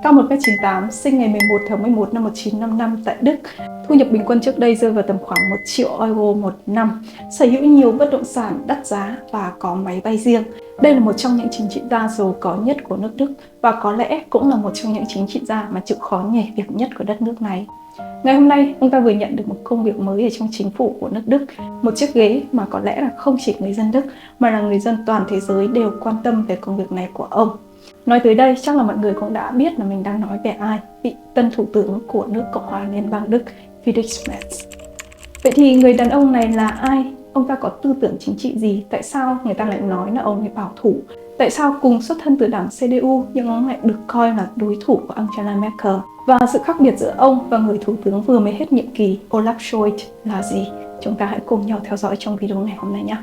Cao 1m98, sinh ngày 11 tháng 11 năm 1955 tại Đức. Thu nhập bình quân trước đây rơi vào tầm khoảng 1 triệu euro một năm. Sở hữu nhiều bất động sản đắt giá và có máy bay riêng. Đây là một trong những chính trị gia giàu có nhất của nước Đức và có lẽ cũng là một trong những chính trị gia mà chịu khó nhảy việc nhất của đất nước này. Ngày hôm nay, ông ta vừa nhận được một công việc mới ở trong chính phủ của nước Đức, một chiếc ghế mà có lẽ là không chỉ người dân Đức mà là người dân toàn thế giới đều quan tâm về công việc này của ông. Nói tới đây, chắc là mọi người cũng đã biết là mình đang nói về ai, vị tân thủ tướng của nước Cộng hòa Liên bang Đức, Friedrich Merz. Vậy thì người đàn ông này là ai? Ông ta có tư tưởng chính trị gì? Tại sao người ta lại nói là ông ấy bảo thủ? Tại sao cùng xuất thân từ đảng CDU nhưng ông lại được coi là đối thủ của Angela Merkel? Và sự khác biệt giữa ông và người thủ tướng vừa mới hết nhiệm kỳ Olaf Scholz là gì? Chúng ta hãy cùng nhau theo dõi trong video ngày hôm nay nhé.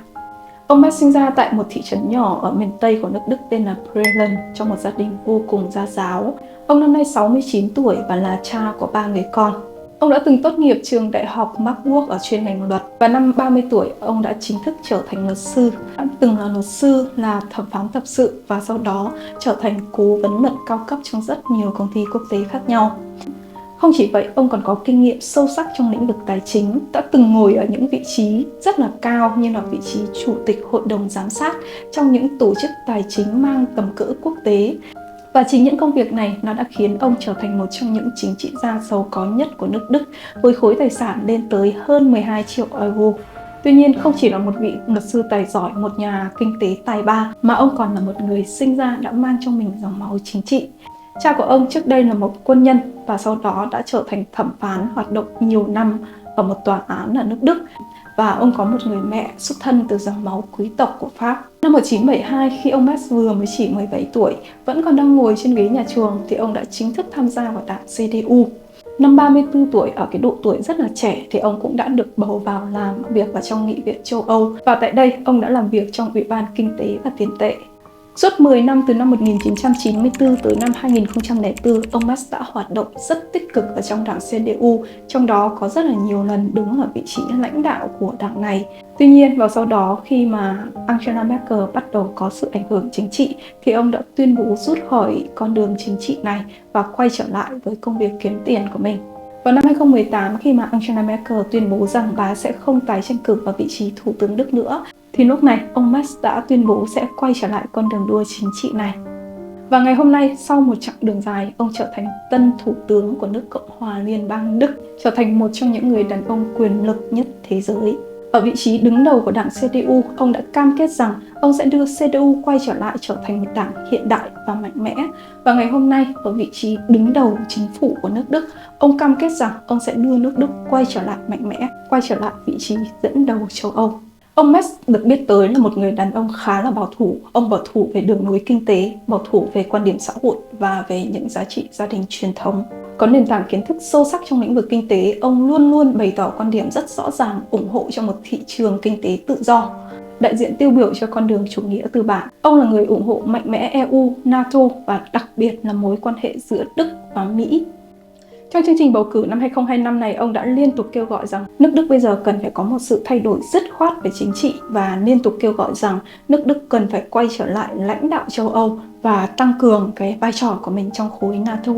Ông Merz sinh ra tại một thị trấn nhỏ ở miền Tây của nước Đức tên là Prellen trong một gia đình vô cùng gia giáo. Ông năm nay 69 tuổi và là cha của 3 người con. Ông đã từng tốt nghiệp trường đại học Marburg ở chuyên ngành luật và năm 30 tuổi ông đã chính thức trở thành luật sư. Đã từng là luật sư, là thẩm phán tập sự và sau đó trở thành cố vấn luật cao cấp trong rất nhiều công ty quốc tế khác nhau. Không chỉ vậy, ông còn có kinh nghiệm sâu sắc trong lĩnh vực tài chính, đã từng ngồi ở những vị trí rất là cao như là vị trí chủ tịch hội đồng giám sát trong những tổ chức tài chính mang tầm cỡ quốc tế. Và chính những công việc này nó đã khiến ông trở thành một trong những chính trị gia giàu có nhất của nước Đức với khối tài sản lên tới hơn 12 triệu euro. Tuy nhiên, không chỉ là một vị luật sư tài giỏi, một nhà kinh tế tài ba mà ông còn là một người sinh ra đã mang trong mình dòng máu chính trị. Cha của ông trước đây là một quân nhân và sau đó đã trở thành thẩm phán hoạt động nhiều năm ở một tòa án ở nước Đức. Và ông có một người mẹ xuất thân từ dòng máu quý tộc của Pháp. Năm 1972, khi ông Merz vừa mới chỉ 17 tuổi, vẫn còn đang ngồi trên ghế nhà trường thì ông đã chính thức tham gia vào đảng CDU. Năm 34 tuổi, ở cái độ tuổi rất là trẻ thì ông cũng đã được bầu vào làm việc vào trong Nghị viện châu Âu. Và tại đây, ông đã làm việc trong Ủy ban Kinh tế và Tiền tệ. Suốt 10 năm từ năm 1994 tới năm 2004, ông Merz đã hoạt động rất tích cực ở trong đảng CDU, trong đó có rất là nhiều lần đứng ở vị trí lãnh đạo của đảng này. Tuy nhiên, vào sau đó khi mà Angela Merkel bắt đầu có sự ảnh hưởng chính trị, thì ông đã tuyên bố rút khỏi con đường chính trị này và quay trở lại với công việc kiếm tiền của mình. Vào năm 2018, khi mà Angela Merkel tuyên bố rằng bà sẽ không tái tranh cử vào vị trí thủ tướng Đức nữa, thì lúc này ông Merz đã tuyên bố sẽ quay trở lại con đường đua chính trị này. Và ngày hôm nay, sau một chặng đường dài, ông trở thành tân thủ tướng của nước Cộng hòa Liên bang Đức, trở thành một trong những người đàn ông quyền lực nhất thế giới. Ở vị trí đứng đầu của đảng CDU, ông đã cam kết rằng ông sẽ đưa CDU quay trở lại trở thành một đảng hiện đại và mạnh mẽ. Và ngày hôm nay, ở vị trí đứng đầu chính phủ của nước Đức, ông cam kết rằng ông sẽ đưa nước Đức quay trở lại mạnh mẽ, quay trở lại vị trí dẫn đầu châu Âu. Ông Merz được biết tới là một người đàn ông khá là bảo thủ. Ông bảo thủ về đường lối kinh tế, bảo thủ về quan điểm xã hội và về những giá trị gia đình truyền thống. Có nền tảng kiến thức sâu sắc trong lĩnh vực kinh tế, ông luôn luôn bày tỏ quan điểm rất rõ ràng ủng hộ cho một thị trường kinh tế tự do, đại diện tiêu biểu cho con đường chủ nghĩa tư bản. Ông là người ủng hộ mạnh mẽ EU, NATO và đặc biệt là mối quan hệ giữa Đức và Mỹ. Trong chương trình bầu cử năm 2025 này, ông đã liên tục kêu gọi rằng nước Đức bây giờ cần phải có một sự thay đổi dứt khoát về chính trị và liên tục kêu gọi rằng nước Đức cần phải quay trở lại lãnh đạo châu Âu và tăng cường cái vai trò của mình trong khối NATO.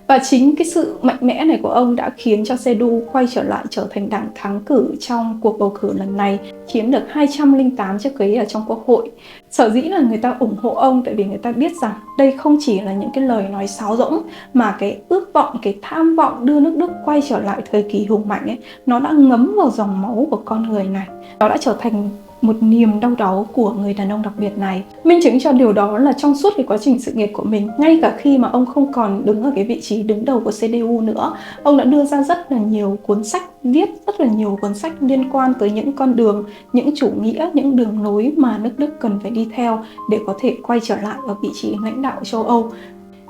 Và chính cái sự mạnh mẽ này của ông đã khiến cho CDU quay trở lại trở thành đảng thắng cử trong cuộc bầu cử lần này, chiếm được 208 chiếc ghế ở trong quốc hội. Sở dĩ là người ta ủng hộ ông tại vì người ta biết rằng đây không chỉ là những cái lời nói sáo rỗng mà cái ước vọng, cái tham vọng đưa nước Đức quay trở lại thời kỳ hùng mạnh ấy, nó đã ngấm vào dòng máu của con người này. Nó đã trở thành một niềm đau đáu của người đàn ông đặc biệt này. Minh chứng cho điều đó là trong suốt cái quá trình sự nghiệp của mình, ngay cả khi mà ông không còn đứng ở cái vị trí đứng đầu của CDU nữa, ông đã đưa ra rất là nhiều cuốn sách, viết rất là nhiều cuốn sách liên quan tới những con đường, những chủ nghĩa, những đường lối mà nước Đức cần phải đi theo để có thể quay trở lại ở vị trí lãnh đạo châu Âu.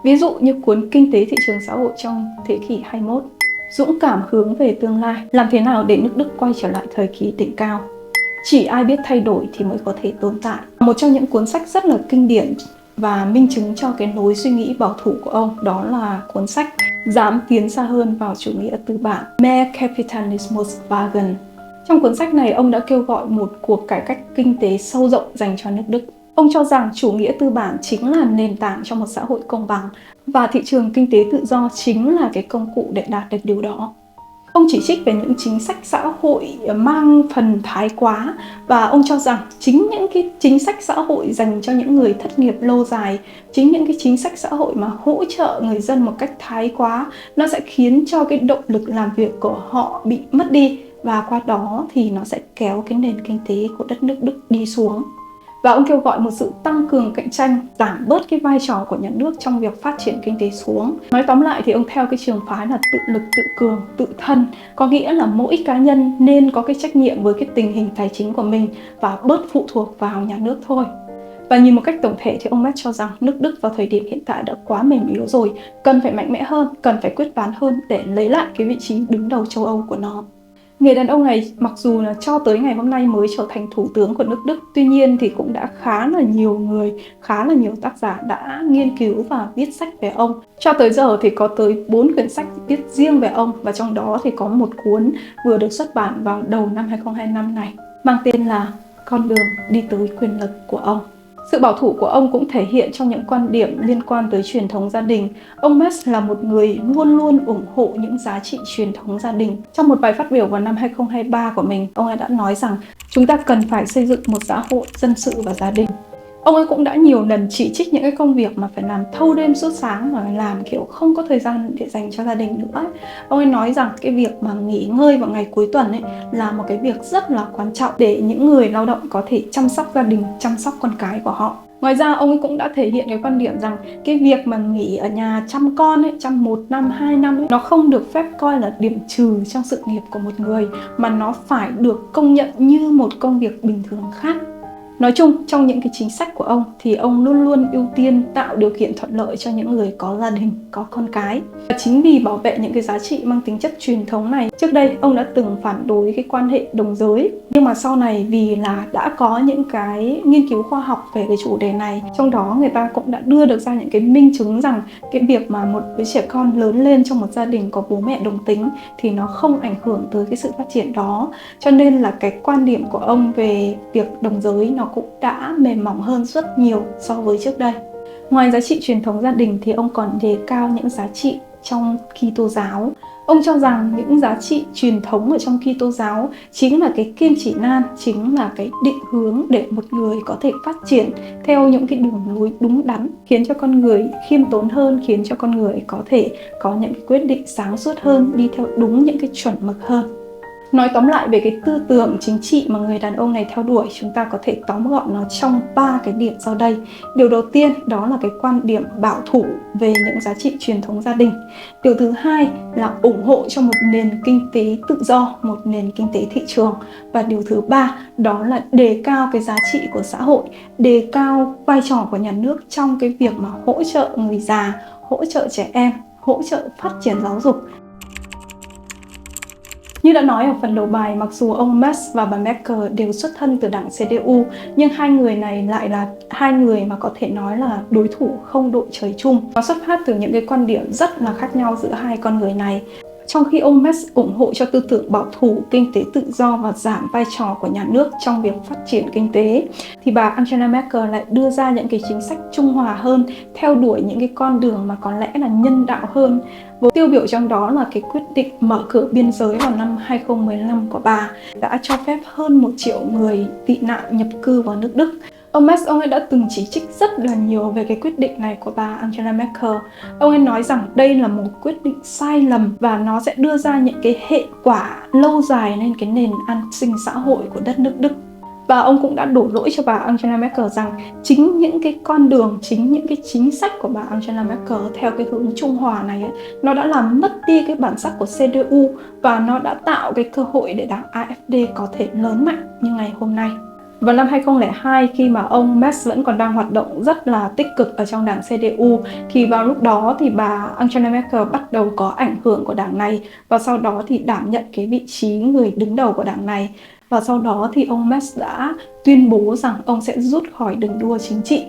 Ví dụ như cuốn Kinh tế thị trường xã hội trong thế kỷ 21, Dũng cảm hướng về tương lai, làm thế nào để nước Đức quay trở lại thời kỳ đỉnh cao. Chỉ ai biết thay đổi thì mới có thể tồn tại. Một trong những cuốn sách rất là kinh điển và minh chứng cho cái lối suy nghĩ bảo thủ của ông đó là cuốn sách Dám tiến xa hơn vào chủ nghĩa tư bản, Mehr Kapitalismus wagen. Trong cuốn sách này, ông đã kêu gọi một cuộc cải cách kinh tế sâu rộng dành cho nước Đức. Ông cho rằng chủ nghĩa tư bản chính là nền tảng cho một xã hội công bằng và thị trường kinh tế tự do chính là cái công cụ để đạt được điều đó. Ông chỉ trích về những chính sách xã hội mang phần thái quá và ông cho rằng chính những cái chính sách xã hội dành cho những người thất nghiệp lâu dài, chính những cái chính sách xã hội mà hỗ trợ người dân một cách thái quá, nó sẽ khiến cho cái động lực làm việc của họ bị mất đi và qua đó thì nó sẽ kéo cái nền kinh tế của đất nước Đức đi xuống. Và ông kêu gọi một sự tăng cường cạnh tranh, giảm bớt cái vai trò của nhà nước trong việc phát triển kinh tế xuống. Nói tóm lại thì ông theo cái trường phái là tự lực tự cường, tự thân. Có nghĩa là mỗi cá nhân nên có cái trách nhiệm với cái tình hình tài chính của mình và bớt phụ thuộc vào nhà nước thôi. Và nhìn một cách tổng thể thì ông Merz cho rằng nước Đức vào thời điểm hiện tại đã quá mềm yếu rồi, cần phải mạnh mẽ hơn, cần phải quyết đoán hơn để lấy lại cái vị trí đứng đầu châu Âu của nó. Người đàn ông này mặc dù là cho tới ngày hôm nay mới trở thành thủ tướng của nước Đức, tuy nhiên thì cũng đã khá là nhiều người, khá là nhiều tác giả đã nghiên cứu và viết sách về ông. Cho tới giờ thì có tới 4 quyển sách viết riêng về ông và trong đó thì có một cuốn vừa được xuất bản vào đầu năm 2025 này, mang tên là Con đường đi tới quyền lực của ông. Sự bảo thủ của ông cũng thể hiện trong những quan điểm liên quan tới truyền thống gia đình. Ông Merz là một người luôn luôn ủng hộ những giá trị truyền thống gia đình. Trong một bài phát biểu vào năm 2023 của mình, ông ấy đã nói rằng chúng ta cần phải xây dựng một xã hội dân sự và gia đình. Ông ấy cũng đã nhiều lần chỉ trích những cái công việc mà phải làm thâu đêm suốt sáng và làm kiểu không có thời gian để dành cho gia đình nữa. Ông ấy nói rằng cái việc mà nghỉ ngơi vào ngày cuối tuần ấy là một cái việc rất là quan trọng để những người lao động có thể chăm sóc gia đình, chăm sóc con cái của họ. Ngoài ra ông ấy cũng đã thể hiện cái quan điểm rằng cái việc mà nghỉ ở nhà chăm con ấy, chăm 1 năm, 2 năm ấy, nó không được phép coi là điểm trừ trong sự nghiệp của một người mà nó phải được công nhận như một công việc bình thường khác. Nói chung, trong những cái chính sách của ông thì ông luôn luôn ưu tiên tạo điều kiện thuận lợi cho những người có gia đình, có con cái. Và chính vì bảo vệ những cái giá trị mang tính chất truyền thống này, trước đây ông đã từng phản đối cái quan hệ đồng giới. Nhưng mà sau này vì là đã có những cái nghiên cứu khoa học về cái chủ đề này, trong đó người ta cũng đã đưa được ra những cái minh chứng rằng cái việc mà một đứa trẻ con lớn lên trong một gia đình có bố mẹ đồng tính thì nó không ảnh hưởng tới cái sự phát triển đó. Cho nên là cái quan điểm của ông về việc đồng giới nó cũng đã mềm mỏng hơn rất nhiều so với trước đây. Ngoài giá trị truyền thống gia đình thì ông còn đề cao những giá trị trong Kitô giáo. Ông cho rằng những giá trị truyền thống ở trong Kitô giáo chính là cái kim chỉ nan, chính là cái định hướng để một người có thể phát triển theo những cái đường lối đúng đắn, khiến cho con người khiêm tốn hơn, khiến cho con người có thể có những cái quyết định sáng suốt hơn, đi theo đúng những cái chuẩn mực hơn. Nói tóm lại về cái tư tưởng chính trị mà người đàn ông này theo đuổi, chúng ta có thể tóm gọn nó trong 3 cái điểm sau đây. Điều đầu tiên đó là cái quan điểm bảo thủ về những giá trị truyền thống gia đình. Điều thứ hai là ủng hộ cho một nền kinh tế tự do, một nền kinh tế thị trường. Và điều thứ ba đó là đề cao cái giá trị của xã hội, đề cao vai trò của nhà nước trong cái việc mà hỗ trợ người già, hỗ trợ trẻ em, hỗ trợ phát triển giáo dục. Như đã nói ở phần đầu bài, mặc dù ông Merz và bà Merkel đều xuất thân từ đảng CDU, nhưng hai người này lại là hai người mà có thể nói là đối thủ không đội trời chung. Nó xuất phát từ những cái quan điểm rất là khác nhau giữa hai con người này. Trong khi ông Merz ủng hộ cho tư tưởng bảo thủ, kinh tế tự do và giảm vai trò của nhà nước trong việc phát triển kinh tế, thì bà Angela Merkel lại đưa ra những cái chính sách trung hòa hơn, theo đuổi những cái con đường mà có lẽ là nhân đạo hơn. Với tiêu biểu trong đó là cái quyết định mở cửa biên giới vào năm 2015 của bà đã cho phép hơn 1 triệu người tị nạn nhập cư vào nước Đức. Ông Merz, ông ấy đã từng chỉ trích rất là nhiều về cái quyết định này của bà Angela Merkel. Ông ấy nói rằng đây là một quyết định sai lầm và nó sẽ đưa ra những cái hệ quả lâu dài lên cái nền an sinh xã hội của đất nước Đức. Và ông cũng đã đổ lỗi cho bà Angela Merkel rằng chính những cái con đường, chính những cái chính sách của bà Angela Merkel theo cái hướng trung hòa này ấy, nó đã làm mất đi cái bản sắc của CDU và nó đã tạo cái cơ hội để đảng AfD có thể lớn mạnh như ngày hôm nay. Vào năm 2002, khi mà ông Merz vẫn còn đang hoạt động rất là tích cực ở trong đảng CDU, thì vào lúc đó thì bà Angela Merkel bắt đầu có ảnh hưởng của đảng này và sau đó thì đảm nhận cái vị trí người đứng đầu của đảng này. Và sau đó thì ông Merz đã tuyên bố rằng ông sẽ rút khỏi đường đua chính trị.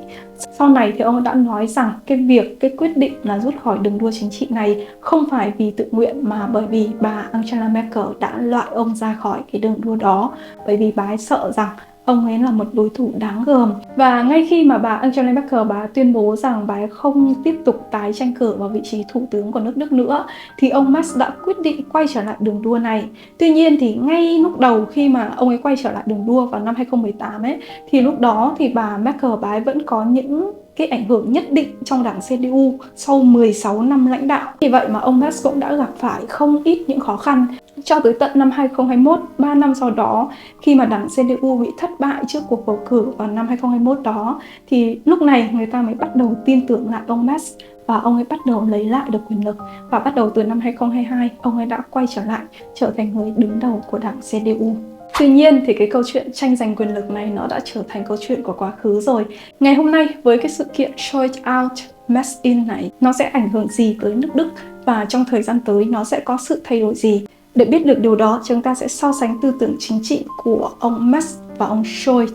Sau này thì ông đã nói rằng cái quyết định là rút khỏi đường đua chính trị này không phải vì tự nguyện mà bởi vì bà Angela Merkel đã loại ông ra khỏi cái đường đua đó. Bởi vì bà ấy sợ rằng ông ấy là một đối thủ đáng gờm. Và ngay khi mà bà Angela Merkel bà tuyên bố rằng bà ấy không tiếp tục tái tranh cử vào vị trí thủ tướng của nước Đức nữa, thì ông Merz đã quyết định quay trở lại đường đua này. Tuy nhiên thì ngay lúc đầu khi mà ông ấy quay trở lại đường đua vào năm 2018 ấy, thì lúc đó thì bà Merkel bà ấy vẫn có những cái ảnh hưởng nhất định trong đảng CDU sau 16 năm lãnh đạo. Vì vậy mà ông Merz cũng đã gặp phải không ít những khó khăn. Cho tới tận năm 2021, 3 năm sau đó, khi mà đảng CDU bị thất bại trước cuộc bầu cử vào năm 2021 đó, thì lúc này người ta mới bắt đầu tin tưởng lại ông Merz và ông ấy bắt đầu lấy lại được quyền lực. Và bắt đầu từ năm 2022, ông ấy đã quay trở lại trở thành người đứng đầu của đảng CDU. Tuy nhiên thì cái câu chuyện tranh giành quyền lực này nó đã trở thành câu chuyện của quá khứ rồi. Ngày hôm nay với cái sự kiện Shoot Out Mess In này, nó sẽ ảnh hưởng gì tới nước Đức và trong thời gian tới nó sẽ có sự thay đổi gì? Để biết được điều đó, chúng ta sẽ so sánh tư tưởng chính trị của ông Merz và ông Scholz,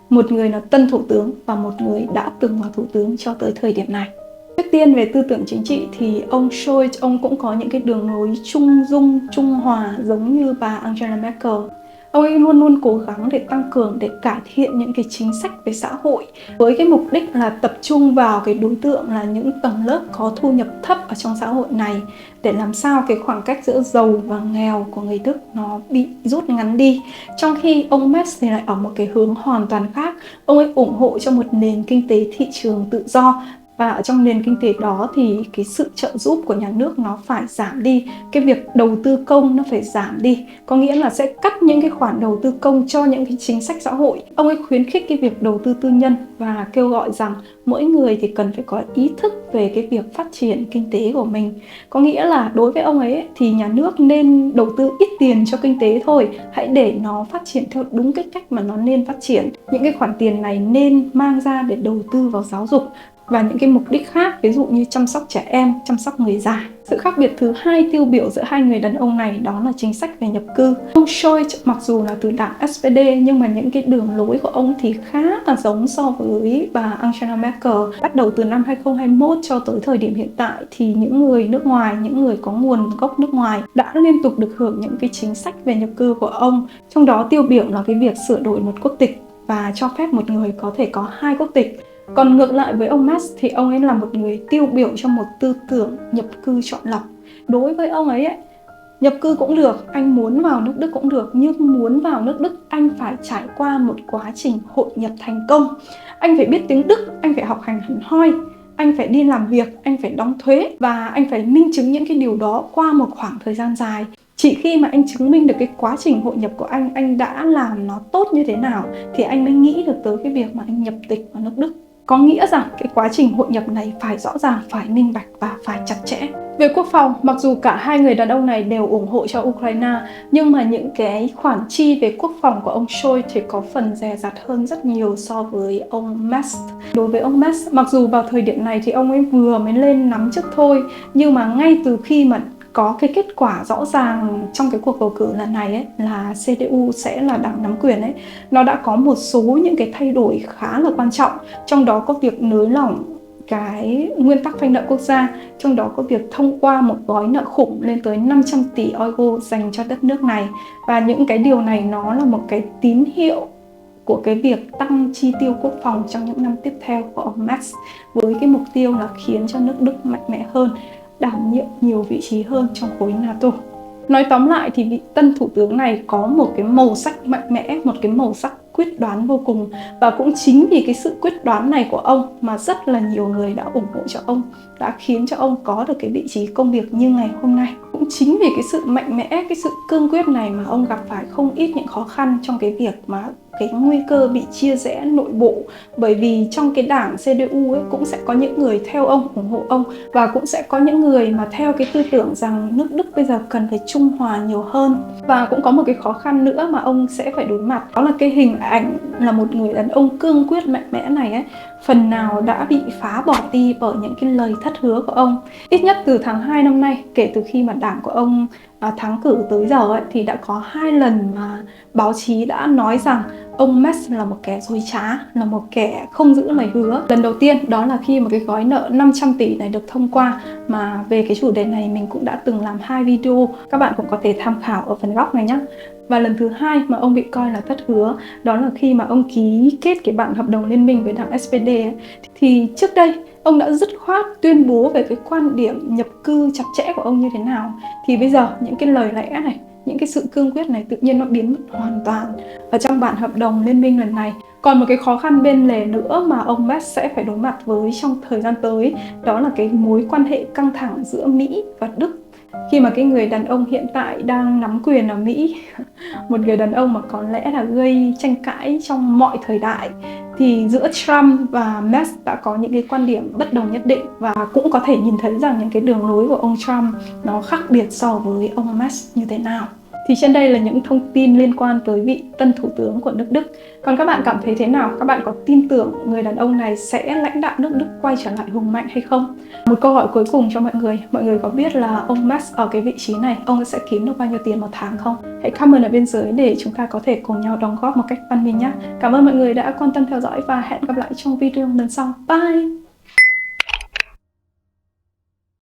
một người là tân thủ tướng và một người đã từng là thủ tướng cho tới thời điểm này. Trước tiên về tư tưởng chính trị thì ông Scholz, ông cũng có những cái đường lối trung dung, trung hòa giống như bà Angela Merkel. Ông ấy luôn luôn cố gắng để tăng cường, để cải thiện những cái chính sách về xã hội với cái mục đích là tập trung vào cái đối tượng là những tầng lớp có thu nhập thấp ở trong xã hội này, để làm sao cái khoảng cách giữa giàu và nghèo của người Đức nó bị rút ngắn đi. Trong khi ông Merz thì lại ở một cái hướng hoàn toàn khác. Ông ấy ủng hộ cho một nền kinh tế thị trường tự do. Và ở trong nền kinh tế đó thì cái sự trợ giúp của nhà nước nó phải giảm đi. Cái việc đầu tư công nó phải giảm đi. Có nghĩa là sẽ cắt những cái khoản đầu tư công cho những cái chính sách xã hội. Ông ấy khuyến khích cái việc đầu tư tư nhân và kêu gọi rằng mỗi người thì cần phải có ý thức về cái việc phát triển kinh tế của mình. Có nghĩa là đối với ông ấy thì nhà nước nên đầu tư ít tiền cho kinh tế thôi. Hãy để nó phát triển theo đúng cái cách mà nó nên phát triển. Những cái khoản tiền này nên mang ra để đầu tư vào giáo dục và những cái mục đích khác, ví dụ như chăm sóc trẻ em, chăm sóc người già. Sự khác biệt thứ hai tiêu biểu giữa hai người đàn ông này đó là chính sách về nhập cư. Ông Scholz mặc dù là từ đảng SPD nhưng mà những cái đường lối của ông thì khá là giống so với bà Angela Merkel. Bắt đầu từ năm 2021 cho tới thời điểm hiện tại thì những người nước ngoài, những người có nguồn gốc nước ngoài đã liên tục được hưởng những cái chính sách về nhập cư của ông. Trong đó tiêu biểu là cái việc sửa đổi một quốc tịch và cho phép một người có thể có 2 quốc tịch. Còn ngược lại với ông Merz thì ông ấy là một người tiêu biểu cho một tư tưởng nhập cư chọn lọc. Đối với ông ấy, nhập cư cũng được, anh muốn vào nước Đức cũng được, nhưng muốn vào nước Đức anh phải trải qua một quá trình hội nhập thành công. Anh phải biết tiếng Đức, anh phải học hành hẳn hoi, anh phải đi làm việc, anh phải đóng thuế và anh phải minh chứng những cái điều đó qua một khoảng thời gian dài. Chỉ khi mà anh chứng minh được cái quá trình hội nhập của anh đã làm nó tốt như thế nào thì anh mới nghĩ được tới cái việc mà anh nhập tịch vào nước Đức. Có nghĩa rằng cái quá trình hội nhập này phải rõ ràng, phải minh bạch và phải chặt chẽ. Về quốc phòng, mặc dù cả hai người đàn ông này đều ủng hộ cho Ukraine, nhưng mà những cái khoản chi về quốc phòng của ông Scholz thì có phần dè dặt hơn rất nhiều so với ông Merz. Đối với ông Merz, mặc dù vào thời điểm này thì ông ấy vừa mới lên nắm chức thôi, nhưng mà ngay từ khi mà có cái kết quả rõ ràng trong cái cuộc bầu cử lần này ấy, là CDU sẽ là đảng nắm quyền ấy, nó đã có một số những cái thay đổi khá là quan trọng. Trong đó có việc nới lỏng cái nguyên tắc phanh nợ quốc gia, trong đó có việc thông qua một gói nợ khủng lên tới 500 tỷ euro dành cho đất nước này. Và những cái điều này nó là một cái tín hiệu của cái việc tăng chi tiêu quốc phòng trong những năm tiếp theo của ông Merz, với cái mục tiêu là khiến cho nước Đức mạnh mẽ hơn, đảm nhiệm nhiều vị trí hơn trong khối NATO. Nói tóm lại thì vị tân thủ tướng này có một cái màu sắc mạnh mẽ, một cái màu sắc quyết đoán vô cùng. Và cũng chính vì cái sự quyết đoán này của ông mà rất là nhiều người đã ủng hộ cho ông, đã khiến cho ông có được cái vị trí công việc như ngày hôm nay. Cũng chính vì cái sự mạnh mẽ, cái sự cương quyết này mà ông gặp phải không ít những khó khăn trong cái việc mà cái nguy cơ bị chia rẽ nội bộ. Bởi vì trong cái đảng CDU ấy cũng sẽ có những người theo ông, ủng hộ ông, và cũng sẽ có những người mà theo cái tư tưởng rằng nước Đức bây giờ cần phải trung hòa nhiều hơn. Và cũng có một cái khó khăn nữa mà ông sẽ phải đối mặt, đó là cái hình ảnh là một người đàn ông cương quyết mạnh mẽ này ấy, phần nào đã bị phá bỏ đi bởi những cái lời thất hứa của ông. Ít nhất từ tháng 2 năm nay, kể từ khi mà đảng của ông thắng cử tới giờ ấy, thì đã có 2 lần mà báo chí đã nói rằng ông Musk là một kẻ dối trá, là một kẻ không giữ lời hứa. Lần đầu tiên đó là khi mà cái gói nợ 500 tỷ này được thông qua, mà về cái chủ đề này mình cũng đã từng làm 2 video, các bạn cũng có thể tham khảo ở phần góc này nhé. Và lần thứ hai mà ông bị coi là thất hứa, đó là khi mà ông ký kết cái bản hợp đồng liên minh với đảng SPD ấy. Thì trước đây ông đã dứt khoát tuyên bố về cái quan điểm nhập cư chặt chẽ của ông như thế nào. Thì bây giờ những cái lời lẽ này, những cái sự cương quyết này tự nhiên nó biến mất hoàn toàn ở trong bản hợp đồng liên minh lần này. Còn một cái khó khăn bên lề nữa mà ông Musk sẽ phải đối mặt với trong thời gian tới, đó là cái mối quan hệ căng thẳng giữa Mỹ và Đức. Khi mà cái người đàn ông hiện tại đang nắm quyền ở Mỹ, một người đàn ông mà có lẽ là gây tranh cãi trong mọi thời đại, thì giữa Trump và Musk đã có những cái quan điểm bất đồng nhất định, và cũng có thể nhìn thấy rằng những cái đường lối của ông Trump nó khác biệt so với ông Musk như thế nào. Thì trên đây là những thông tin liên quan tới vị tân thủ tướng của nước Đức. Còn các bạn cảm thấy thế nào? Các bạn có tin tưởng người đàn ông này sẽ lãnh đạo nước Đức quay trở lại hùng mạnh hay không? Một câu hỏi cuối cùng cho mọi người có biết là ông Musk ở cái vị trí này, ông sẽ kiếm được bao nhiêu tiền một tháng không? Hãy comment ở bên dưới để chúng ta có thể cùng nhau đóng góp một cách văn minh nhé. Cảm ơn mọi người đã quan tâm theo dõi và hẹn gặp lại trong video lần sau. Bye!